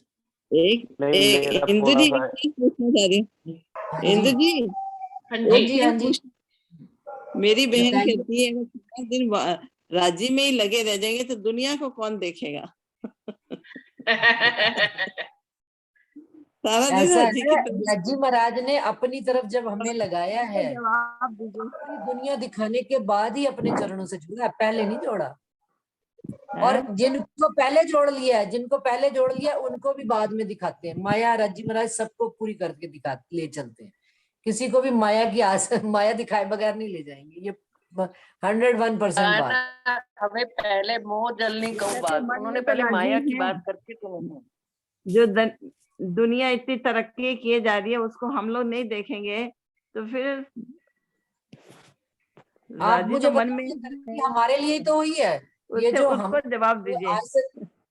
नहीं, मेरा इंदु थोड़ा जी सा एक चीज पूछना चाह रही हूँ। हाँ इंदु जी, जी हाँ हाँ जी जी, हाँ जी, मेरी बहन बताइए। कहती है अगर 50 दिन राज्य में ही लगे रह जाएंगे तो दुनिया को कौन देखेगा। सारा दिन ऐसा राज्य की है, तरफ जी महाराज ने अपनी तरफ जब हमें लगाया है, जवाब दीजिए। पूरी दुनिया दिखाने के बाद ही अपने चरणों से जुड़ा, पहले नहीं जोड़ा। और हैं? जिनको पहले जोड़ लिया है, जिनको पहले जोड़ लिया उनको भी बाद में दिखाते हैं। माया राज्य महाराज सबको पूरी करके ले चलते हैं। किसी को भी माया की माया दिखाए बगैर नहीं ले जाएंगे। ये 101% बात। हमें पहले मोह जलनी को बात, मन उन्होंने में तो पहले माया राजी की हैं। बात करके तो जो दुनिया इतनी तरक्की किए जा रही है उसको हम लोग नहीं देखेंगे तो फिर आप राजी मुझे तो मन में बताइए, तरक्की हमारे लिए ही तो हुई है। ये उससे जो उसको जवाब दीजिए। आज से,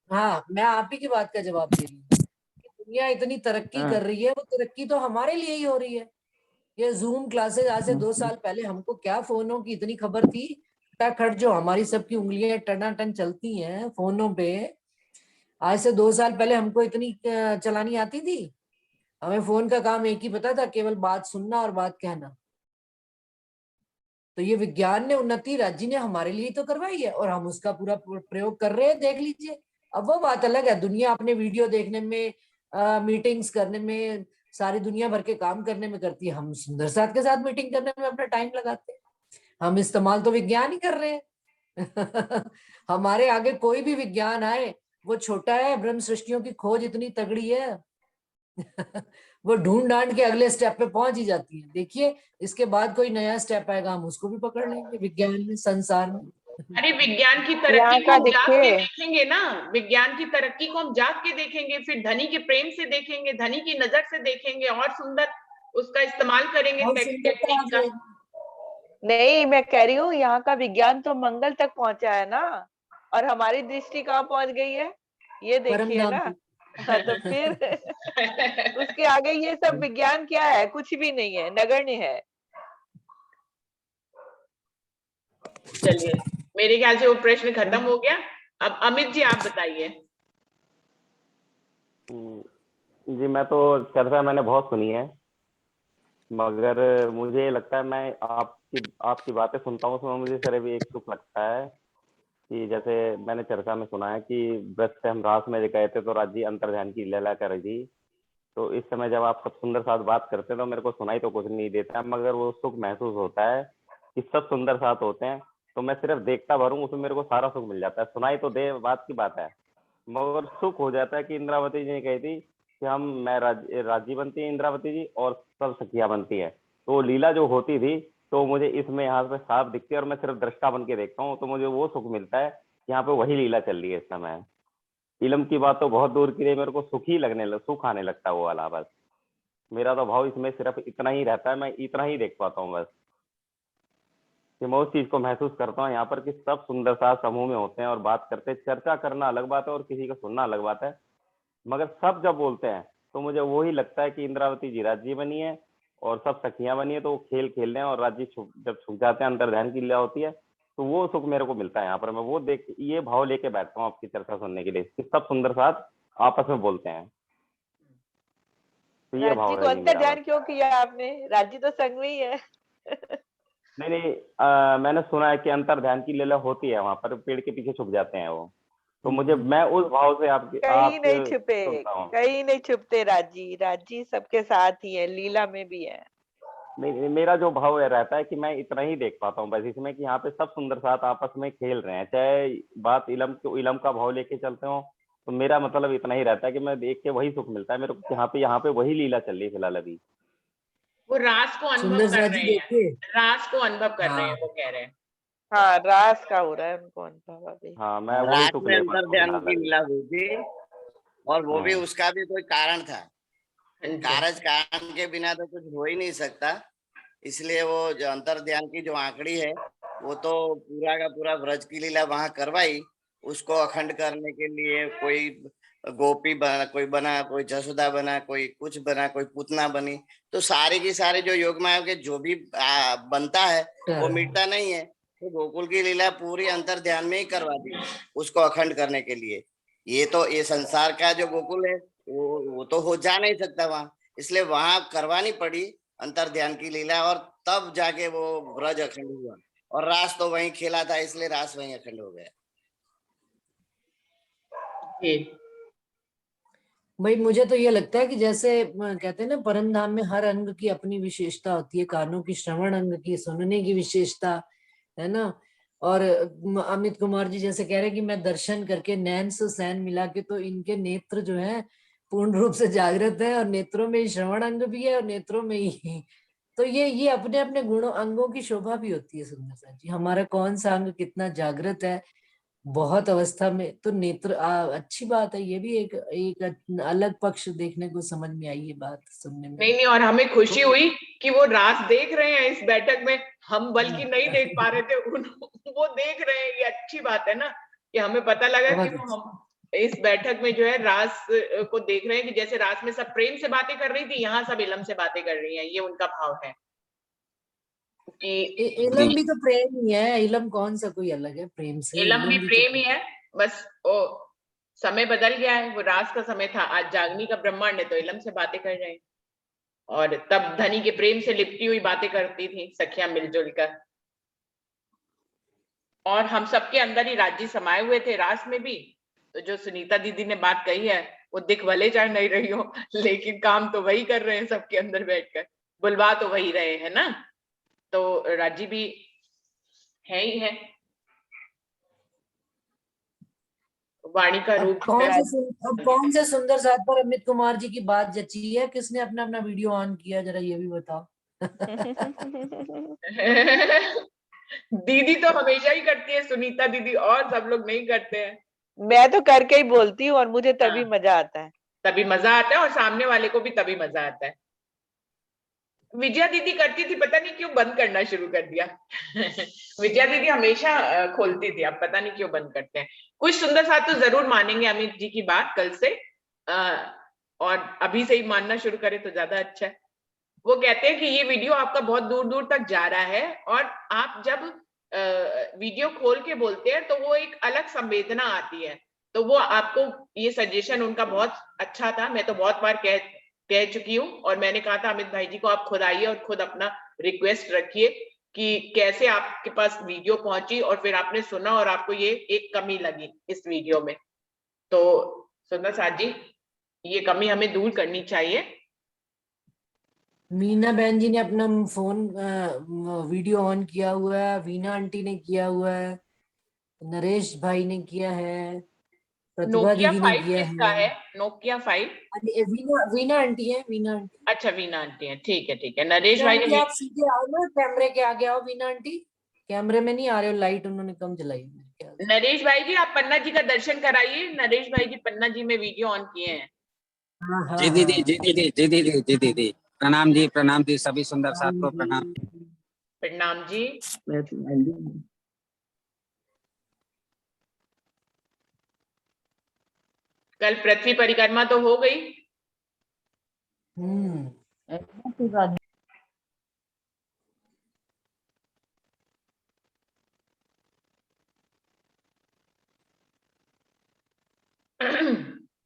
हाँ मैं आप ही की बात का जवाब दे रही हूँ कि दुनिया इतनी तरक्की हाँ। कर रही है, वो तरक्की तो हमारे लिए ही हो रही है। ये जूम क्लासेस आज से 2 साल पहले हमको क्या फोनों की इतनी खबर थी, खटाखट जो हमारी सबकी उंगलियां टनाटन चलती हैं फोनों पे, आज से 2 साल पहले हमको इतनी चलानी आती थी? हमें फोन का काम एक ही पता था, केवल बात सुनना और बात कहना। तो ये विज्ञान ने उन्नति राज्य ने हमारे लिए तो करवाई है और हम उसका पूरा प्रयोग कर रहे हैं, देख लीजिए। अब वो बात अलग है, दुनिया अपने वीडियो देखने में, मीटिंग्स करने में, सारी दुनिया भर के काम करने में करती है, हम सुंदर साथ के साथ मीटिंग करने में अपना टाइम लगाते हैं। हम इस्तेमाल तो विज्ञान ही कर रहे हैं। हमारे आगे कोई भी विज्ञान आए वो छोटा है, ब्रह्म सृष्टियों की खोज इतनी तगड़ी है। वो ढूंढ ढांड के अगले स्टेप पे पहुंच ही जाती है। देखिए इसके बाद कोई नया स्टेप आएगा, हम उसको भी पकड़ लेंगे विज्ञान में, संसार में। अरे विज्ञान की यहाँ तरक्की को का हम जाग के देखिए, देखेंगे ना, विज्ञान की तरक्की को हम जाग के देखेंगे, फिर धनी के प्रेम से देखेंगे, धनी की नजर से देखेंगे और सुंदर उसका इस्तेमाल करेंगे बहुत सुंदरता आ टेक्निक का। जाएगी। नहीं मैं कह रही हूँ यहाँ का विज्ञान तो मंगल तक पहुंचा है ना, और हमारी दृष्टि कहाँ पहुंच गई है, ये परम देखिए धाम ना। पे। हाँ, तो फिर उसके आगे ये सब विज्ञान क्या है, कुछ भी नहीं है, नगण्य है। चलिए मेरे ख्याल से वो प्रश्न खत्म हो गया। अब अमित जी आप बताइए। जी मैं तो चर्चा मैंने बहुत सुनी है, मगर मुझे लगता है मैं आपकी बातें सुनता हूँ, उसमें मुझे सिर्फ एक सुख लगता है कि जैसे मैंने चर्चा में सुना है कि व्रत से हम रास में गए थे तो राज्य अंतर्ध्यान की लीला कर रही थी। तो इस समय जब आप सब सुंदर साथ बात करते हैं तो मेरे को सुनाई तो कुछ नहीं देता, मगर वो सुख महसूस होता है कि सब सुंदर साथ होते हैं। तो मैं सिर्फ देखता भरूं उसमें मेरे को सारा सुख मिल जाता है। सुनाई तो दे बात की बात है, मगर सुख हो जाता है कि इंद्रावती जी ने कही थी कि मैं राज्य बनती है इंद्रावती जी और सब सखिया बनती है। तो लीला जो होती थी तो मुझे इसमें यहाँ पे साफ दिखती है और मैं सिर्फ दृष्टा बन के देखता हूँ, तो मुझे वो सुख मिलता है। यहाँ पे वही लीला चल रही है इस समय। इलम की बात तो बहुत दूर की रही, मेरे को सुख आने लगता है वो वाला। बस मेरा तो भाव इसमें सिर्फ इतना ही रहता है, मैं इतना ही देख पाता हूँ बस, कि मैं उस चीज को महसूस करता हूँ यहाँ पर कि सब सुंदर साथ समूह में होते हैं और बात करते हैं। चर्चा करना अलग बात है और किसी का सुनना अलग बात है, मगर सब जब बोलते हैं तो मुझे वही लगता है कि इंद्रावती जी राज्य बनी है और सब सखियां बनी है, तो वो खेल खेल रहे हैं और राज्य जब छुप जाते हैं, अंतर्ध्यान की लीला होती है, तो वो सुख मेरे को मिलता है यहाँ पर। मैं वो देख ये भाव लेके बैठता हूँ आपकी चर्चा सुनने के लिए कि सब सुंदर साथ आपस में बोलते हैं, तो ये राज्य भाव को है जी मेरा। अंतर्ध्यान क्यों किया आपने, राज्य तो संग में ही है। नहीं मैंने सुना है कि अंतर्ध्यान की लीला होती है वहां पर, पेड़ के पीछे छुप जाते हैं वो। तो मुझे मैं उस भाव से कहीं नहीं आपके छुपे, सुनता हूँ। कहीं नहीं छुपते राज्य सबके साथ ही है, लीला में भी है। नहीं मेरा जो भाव है रहता है कि मैं इतना ही देख पाता हूँ बस इसमें कि यहाँ पे सब सुंदर साथ आपस में खेल रहे हैं, चाहे बात इलम का भाव लेके चलते हो, तो मेरा मतलब इतना ही रहता है कि मैं देख के वही सुख मिलता है मेरे को, यहाँ पे वही लीला चल रही है फिलहाल अभी। वो रास को अनुभव सुंदर कर साथ जी रहे हैं, देखिए। रास को अनुभव कर रहे हैं, हाँ वो कह रहे हैं। हाँ रास का हो रहा है उनको अनुभव अभी। हाँ मैं वही रात सुख में ले पाता हूँ अंतर्ध्यान फिलहाल की अभी। लीला हुई थी और वो भी उसका भी कोई कारण था। कारण के बिना तो कुछ हो ही नहीं सकता, इसलिए वो जो अंतर्ध्यान की जो आंकड़ी है वो तो पूरा का पूरा व्रज की लीला वहां करवाई। उसको अखंड करने के लिए कोई गोपी बना, कोई जसोदा बना, कोई कुछ बना, कोई पूतना बनी। तो सारी की सारी जो योग माया के जो भी बनता है वो मिटता नहीं है। तो गोकुल की लीला पूरी अंतर्ध्यान में ही करवा दी उसको अखंड करने के लिए। ये संसार का जो गोकुल है वो तो हो जा नहीं सकता वहां, इसलिए वहां करवानी पड़ी अंतर्ध्यान की लीला, और तब जाके वो व्रज अखंड हुआ। और रास तो वहीं खेला था, इसलिए रास वहीं अखंड हो गया। भाई मुझे तो ये लगता है कि जैसे कहते हैं ना, परम धाम में हर अंग की अपनी विशेषता होती है, कानों की श्रवण अंग की सुनने की विशेषता है ना। और अमित कुमार जी जैसे कह रहे हैं कि मैं दर्शन करके नैन से सैन मिला के, तो इनके नेत्र जो है पूर्ण रूप से जागृत है, और नेत्रों में श्रवण अंग भी है और नेत्रों में ही। तो ये अपने अपने गुणों अंगों की शोभा भी होती है सुंदर सा जी। हमारा कौन सा अंग कितना जागृत है बहुत अवस्था में, तो नेत्र अच्छी बात है। ये भी एक अलग पक्ष देखने को समझ में आई, ये बात सुनने में। नहीं, और हमें खुशी हुई कि वो रास देख रहे हैं इस बैठक में, हम बल्कि नहीं देख पा रहे थे, वो देख रहे हैं। ये अच्छी बात है ना, कि हमें पता लगा कि वो हम इस बैठक में जो है रास को देख रहे हैं, कि जैसे रास में सब प्रेम से बातें कर रही थी, यहाँ सब इलम से बातें कर रही हैं, ये उनका भाव है। कि इलम भी तो प्रेम ही है, इलम कौन सा कोई अलग है प्रेम से? इलम भी तो प्रेम ही है, बस वो समय बदल गया है। वो रास का समय था, आज जागनी का ब्रह्मांड है, तो इलम से बातें कर रहे हैं। और तब धनी के प्रेम से लिपटी हुई बातें करती थी सखियां मिलजुल कर। और हम सबके अंदर ही राज्य समाये हुए थे रास में भी। तो जो सुनीता दीदी ने बात कही है, वो दिख भले चाहे नहीं रही हो, लेकिन काम तो वही कर रहे हैं सबके अंदर बैठकर, बुलवा तो वही रहे हैं ना। तो राजी भी है ही है, वाणी का रूप है। अब कौन से सुंदर साथ पर अमित कुमार जी की बात जची है? किसने अपना अपना वीडियो ऑन किया, जरा ये भी बताओ। दीदी तो हमेशा ही करती है, सुनीता दीदी, और सब लोग नहीं करते हैं। मैं तो करके ही बोलती हूँ और मुझे तभी हाँ। मजा आता है। तभी मजा आता है और सामने वाले को भी तभी मजा आता है। विजया दीदी करती थी, पता नहीं क्यों बंद करना शुरू कर दिया। विजया दीदी हमेशा खोलती थी, अब पता नहीं क्यों बंद करते हैं। कुछ सुंदर साथ तो जरूर मानेंगे अमित जी की बात कल से, और अभी से ही मानना शुरू करें तो ज्यादा अच्छा है। वो कहते हैं कि ये वीडियो आपका बहुत दूर दूर तक जा रहा है, और आप जब वीडियो खोल के बोलते हैं तो वो एक अलग संवेदना आती है। तो वो आपको ये सजेशन उनका बहुत अच्छा था, मैं तो बहुत बार कह चुकी हूँ। और मैंने कहा था अमित भाई जी को, आप खुद आइए और खुद अपना रिक्वेस्ट रखिए कि कैसे आपके पास वीडियो पहुंची, और फिर आपने सुना और आपको ये एक कमी लगी इस वीडियो में। तो सुंदर साथ जी, ये कमी हमें दूर करनी चाहिए। मीना बहन जी ने अपना फोन वीडियो ऑन किया हुआ है, वीना आंटी ने किया हुआ है, नरेश भाई ने किया है, प्रतिभा नोकिया दीदी ने 5 किया किसका है। नोकिया 5? अरे वीना आंटी है, वीना आंटी। अच्छा, वीना आंटी है, ठीक है ठीक है। नरेश वीना भाई आंटी, ने आप सीधे आओ ना, कैमरे के आगे आओ वीना आंटी। कैमरे में नहीं आ रहे हो, लाइट उन्होंने कम जलाई है मेरे ख्याल से। नरेश भाई जी, आप पन्ना जी का दर्शन कराइए। नरेश भाई जी पन्ना जी में वीडियो ऑन किए हैं। हाँ हाँ जी दीदी, हाँ। जी दीदी, जी दीदी, जी दीदी, प्रणाम जी, प्रणाम जी, सभी सुंदर साथ को प्रणाम। प्रणाम जी। कल पृथ्वी परिक्रमा तो हो गई।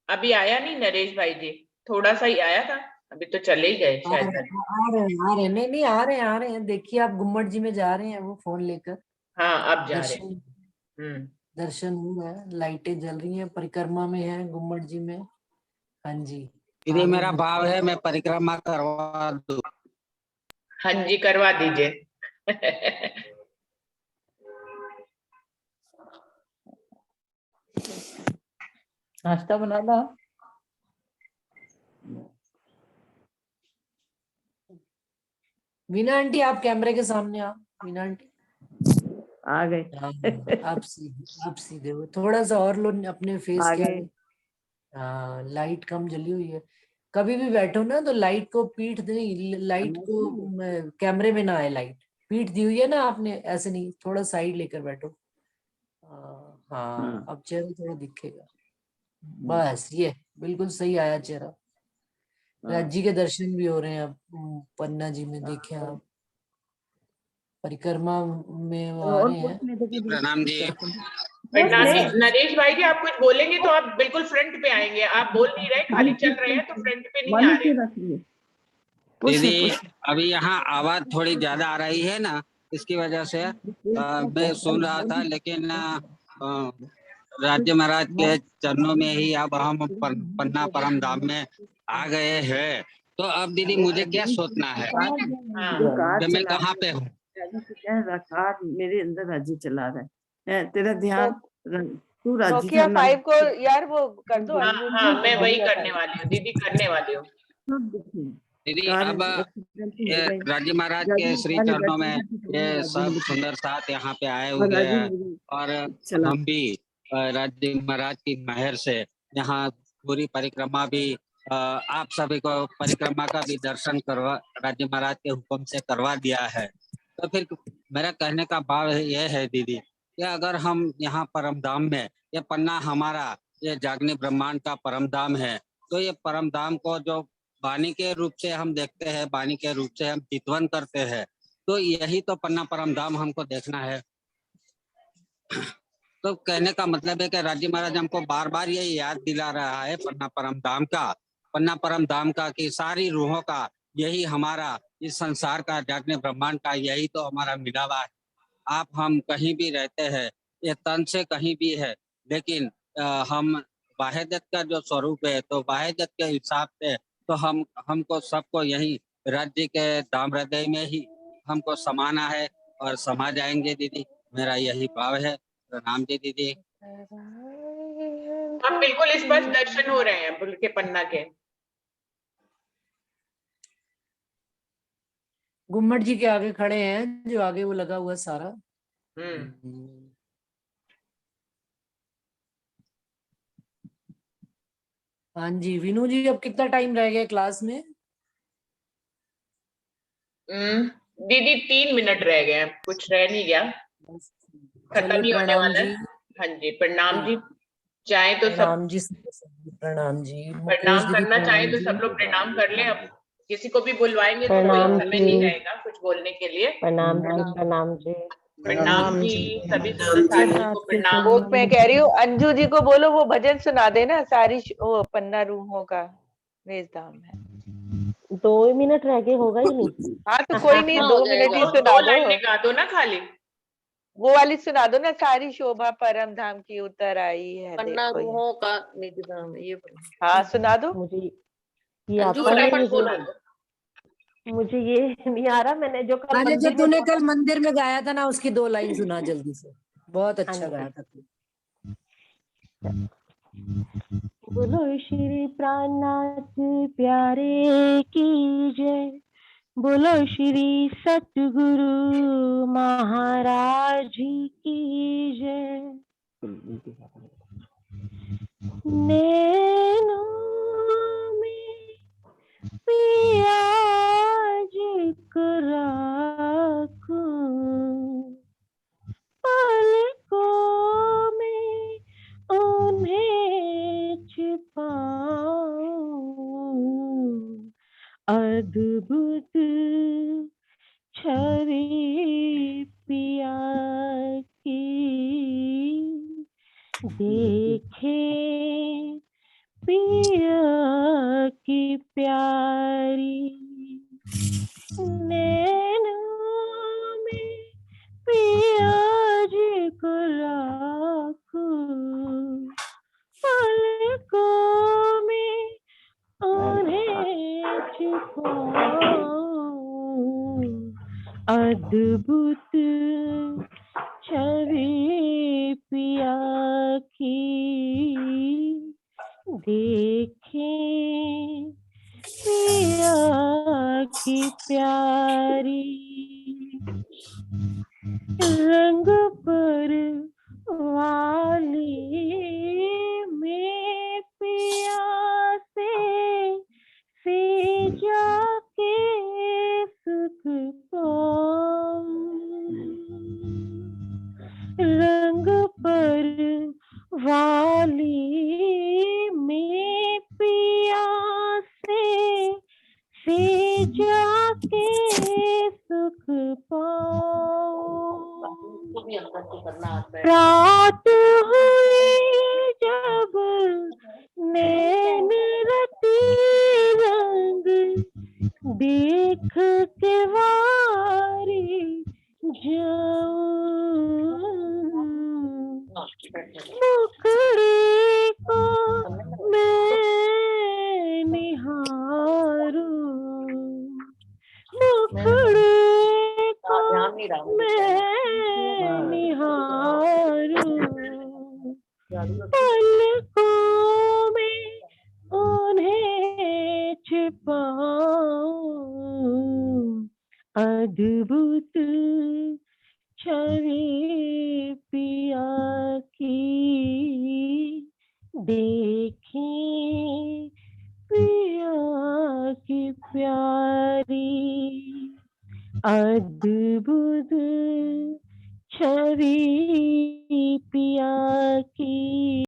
अभी आया नहीं नरेश भाई जी, थोड़ा सा ही आया था, अभी तो चले ही गए आ शायद। रहे हैं, नहीं आ रहे हैं। देखिए आप गुम्मट जी में जा रहे हैं वो फोन लेकर। हाँ, अब जा रहे हैं। दर्शन दर्शन हो रहा है, लाइटें जल रही हैं, परिक्रमा में है गुम्मट जी में। हाँ जी, दीदी मेरा भाव है मैं परिक्रमा करवा दूं। हाँ जी, करवा दीजिए। नाश्ता बना ला। वीना आंटी आप कैमरे के सामने आओ। वीना आंटी आ गए। आप सीधे हो, थोड़ा सा और लो अपने फेस आ के गए। आगे। हाँ, लाइट कम जली हुई है। कभी भी बैठो ना तो लाइट को पीठ नहीं, लाइट को कैमरे में ना आए लाइट। पीठ दी हुई है ना आपने, ऐसे नहीं, थोड़ा साइड लेकर बैठो। हाँ, अब चेहरा थोड़ा दिखेगा। बस ये बिल्कुल सही आया चेहरा। राज्य के दर्शन भी हो रहे हैं अब पन्ना जी में, देखे आप परिक्रमा में वो आ रहे हैं। प्रणाम जी। नरेश भाई जी, आप कुछ बोलेंगे तो आप बिल्कुल फ्रंट पे आएंगे। आप बोल नहीं रहे, खाली चल रहे हैं, तो फ्रंट पे नहीं आ रहे। दीदी अभी यहाँ आवाज थोड़ी ज्यादा आ रही है ना, इसकी वजह से मैं सुन रहा था, लेकिन राज्य महाराज के चरणों में ही अब हम पन्ना परम धाम में आ गए हैं। तो अब दीदी मुझे क्या सोचना है कि मैं कहाँ पे हूँ? मेरे अंदर राज्य चला रहा है, तेरा ध्यान तू राज्य नोकिया 5 को यार वो कर दो। हाँ, मैं वही करने वाली हूँ दीदी, करने वाली हूँ। दीदी अब राज्य महाराज के श्री चरणों में ये सब सुंदर साथ यहाँ पे आए हुए हैं, और हम भी राज्य महाराज की मेहर से यहाँ पूरी परिक्रमा भी आप सभी को परिक्रमा का भी दर्शन करवा राज्य महाराज के हुक्म से करवा दिया है। तो फिर मेरा कहने का भाव यह है दीदी कि अगर हम यहाँ परम धाम में, ये पन्ना हमारा, ये जागनी ब्रह्मांड का परम धाम है, तो ये परम धाम को जो वाणी के रूप से हम देखते हैं, वाणी के रूप से हम चितवन करते हैं, तो यही तो पन्ना परम धाम हमको देखना है। तो कहने का मतलब है कि राज्य महाराज हमको बार बार ये याद दिला रहा है पन्ना परम धाम का कि सारी रूहों का यही हमारा इस संसार का जागने ब्रह्मांड का यही तो हमारा मिलावा है। आप हम कहीं भी रहते हैं, ये तन से कहीं भी है, लेकिन हम बाह्यजगत का जो स्वरूप है तो बाह्यजगत के हिसाब से तो हमको सबको यही राज्य के धाम हृदय में ही हमको समाना है और समा जाएंगे दीदी, मेरा यही भाव है। प्रणाम जी दीदी। अब बिल्कुल स्पष्ट दर्शन हो रहे हैं बुल के पन्ना के। गुम्मट जी के आगे खड़े हैं, जो आगे वो लगा हुआ सारा। हाँ जी विनू जी, अब कितना टाइम रह गया क्लास में? दीदी 3 मिनट रह गए हैं, कुछ रह नहीं गया, खत्म ही होने वाला है। हाँ जी प्रणाम जी, चाहे तो सब प्रणाम जी, प्रणाम जी, प्रणाम करना चाहे तो सब लोग प्रणाम कर ले। अब किसी को भी बुलवाएंगे तो कोई समय नहीं रहेगा कुछ बोलने के लिए। प्रणाम जी, प्रणाम जी, प्रणाम जी, सभी साथियों को प्रणाम। वो मैं कह रही हूँ अंजू जी को बोलो वो भजन सुना देना, सारी वो पन्ना रूहों का वेशधाम है। 2 मिनट रह गए, होगा ही नहीं। हाँ तो कोई नहीं, 2 मिनट ही सुना 2 दो, लाइनें गा दो ना खाली, वो वाली सुना दो ना, सारी शोभा परम धाम की उतर आई है पन्ना देखो। रूहों का निधि धाम, ये हाँ सुना दो। मुझे ये अंजू आता है, फटाफट बोलो। मुझे ये नहीं आ रहा। मैंने जो कल अरे जो मंदिर तूने में कल मंदिर में गाया था ना, उसकी 2 लाइन सुना जल्दी से, बहुत अच्छा गाया था तू। बोलो श्री प्राणनाथ प्यारे की जय, बोलो श्री सतगुरु महाराज की जय। नैनों में पियाज राखूं, पलकों में उन्हें छिपाऊं, अद्भुत छवि पिया की देखे, पिया की प्यारी। नैनों में पियाज को राखूं, पलकों में उन्हें छिपाऊं, अद्भुत छवि पिया की देखें, पिया की प्यारी। रंग पर वाली में पिया से जाके सुख पाऊं, रंग पर वाली में पिया से जाके सुख पाऊं। रात हुई जब नैन रती रंग देख के वारी जाऊं, मुखड़े को मैं निहारूं, मुखड़े को मैं निहारूं, पलकों में उन्हें छिपाऊं, अद्भुत छवि पिया की देखें, पिया की प्यारी। अद्भुत छवि पिया की